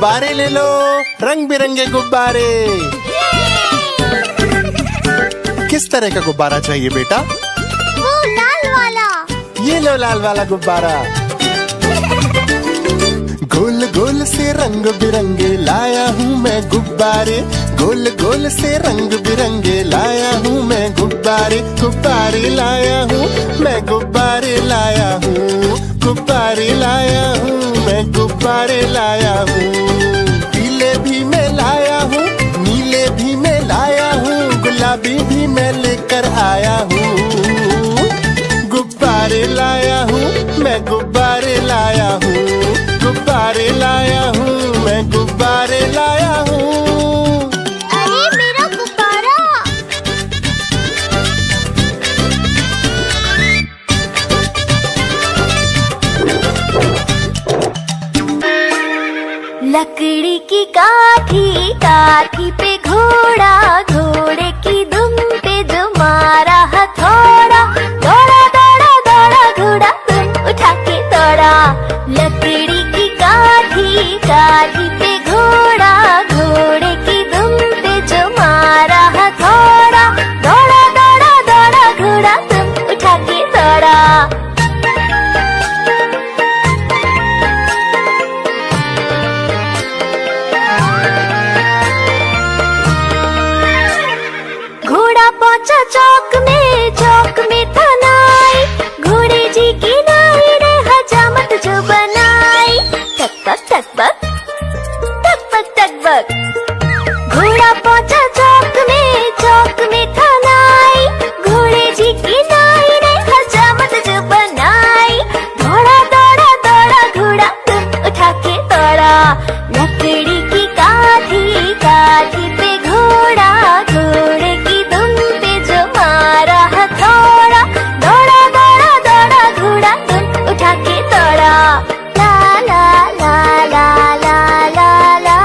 गुब्बारे ले लो, रंग बिरंगे गुब्बारे। किस तरह का गुब्बारा चाहिए बेटा? वो लाल वाला। ये लो लाल वाला गुब्बारा। गोल गोल से रंग बिरंगे लाया हूँ मैं गुब्बारे, गोल गोल से रंग बिरंगे लाया हूँ मैं गुब्बारे। गुब्बारे लाया हूँ मैं, गुब्बारे लाया हूँ, गुब्बारे लाया हूँ मैं, गुब्बारे लाया हूँ। पीले भी मैं लाया हूँ, नीले भी मैं लाया हूँ, गुलाबी भी मैं लेकर आया हूँ। गुब्बारे लाया हूँ मैं, गुब्बारे लाया हूँ, गुब्बारे लाया हूँ मैं, गुब्बारे लाया हूँ। अरे मेरा गुब्बारा। लकड़ी की काठी, काठी पे घोड़ा, घोड़े की दुम पे जो मारा हथौड़ा। दौड़ा दौड़ा दौड़ा घोड़ा दुम उठा के दौड़ा। लकड़ी की काठी, काठी पे घोड़ा, घोड़े की दुम पे जो मारा हथौड़ा। दौड़ा दौड़ा दौड़ा घोड़ा दुम उठा के दौड़ा। घोड़ा पहुंचा चौक में, चौक में था नाई। घोड़े जी की नाई ने हजामत जो बनाई। टक बक टक बक, टक बक टक बक। घोड़ा पहुंचा चौक में, चौक में था नाई। घोड़े जी की नाई ने हजामत जो बनाई। दौड़ा दौड़ा दौड़ा घोड़ा दुम उठा के दौड़ा। लकड़ी की काठी, काठी पे घोड़ा, घोड़े की दुम पे जो मारा हथौड़ा। दौड़ा दौड़ा दौड़ा घोड़ा दुम उठा के दौड़ा। ला ला ला ला ला ला ला,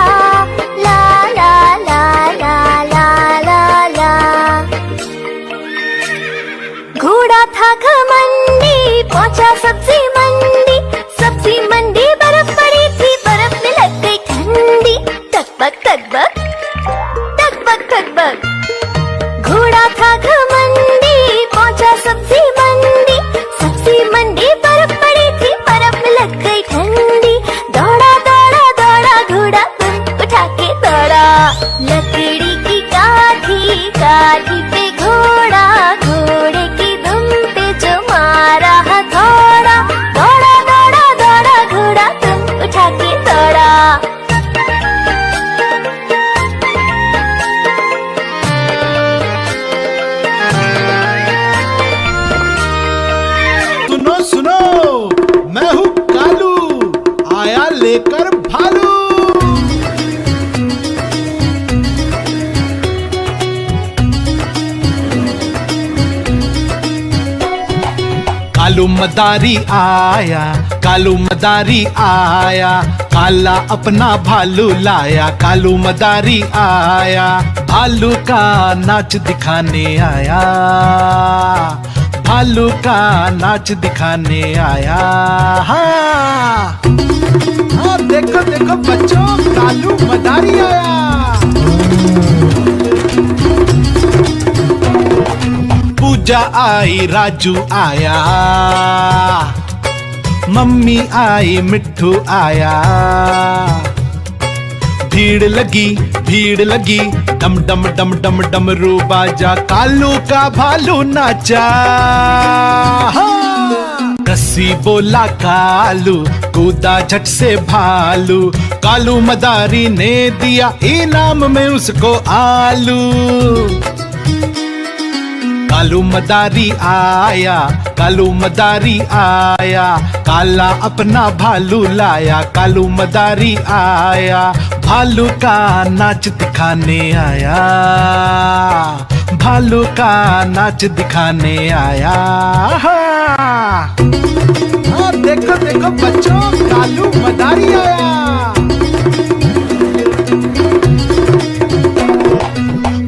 ला ला ला ला ला ला ला। घोड़ा था घमंडी, पहुंचा सब्जी मंडी। सब्जी मंडी बर्फ पड़ी थी, बर्फ में लग गई ठंडी। टक बक टक बक, टक बक टक बक। घोड़ा था घमंडी, पहुंचा सब्जी मंडी। सब्जी मंडी बर्फ पड़ी थी, बर्फ में लग गई ठंडी। दौड़ा दौड़ा दौड़ा घोड़ा दुम उठा के दौड़ा। लकड़ी की काठी, काठी पे घोड़ा, घोड़े की दुम पे जो मारा हथौड़ा। दौड़ा दौड़ा दौड़ा घोड़ा दुम उठा के दौड़ा। सुनो सुनो, मैं हूँ कालू, आया लेकर भालू। कालू मदारी आया, कालू मदारी आया, काला अपना भालू लाया। कालू मदारी आया, भालू का नाच दिखाने आया, भालू का नाच दिखाने आया। हाँ हाँ, देखो देखो बच्चों, कालू मदारी आया। पूजा आई, राजू आया, मम्मी आई, मिट्ठू आया। भीड़ लगी, डम डम डम डम डमरू बाजा। कालू का भालू नाचा। रस्सी बोला कालू, कूदा झट से भालू। कालू मदारी ने दिया इनाम में उसको आलू। कालू मदारी आया, कालू मदारी आया, काला अपना भालू लाया। कालू मदारी आया, भालू का नाच दिखाने आया, भालू का नाच दिखाने आया। हाँ देखो देखो बच्चों, कालू मदारी आया।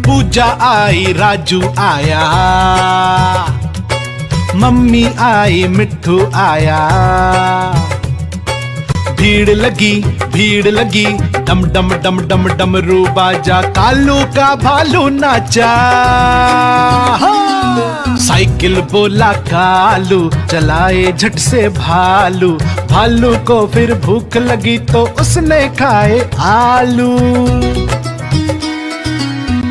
पूजा आई, राजू आया, मम्मी आई, मिट्ठू आया। भीड़ लगी डम डम डम डम डमरू बाजा, कालू का भालू नाचा। साइकिल बोला कालू, चलाए झट से भालू, भालू को फिर भूख लगी तो उसने खाए आलू।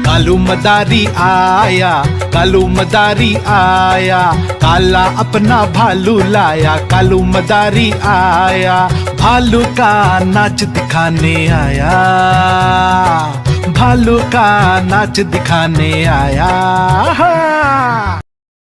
कालू मदारी आया, कालू मदारी आया, काला अपना भालू लाया, कालू मदारी आया, भालू का नाच दिखाने आया, भालू का नाच दिखाने आया।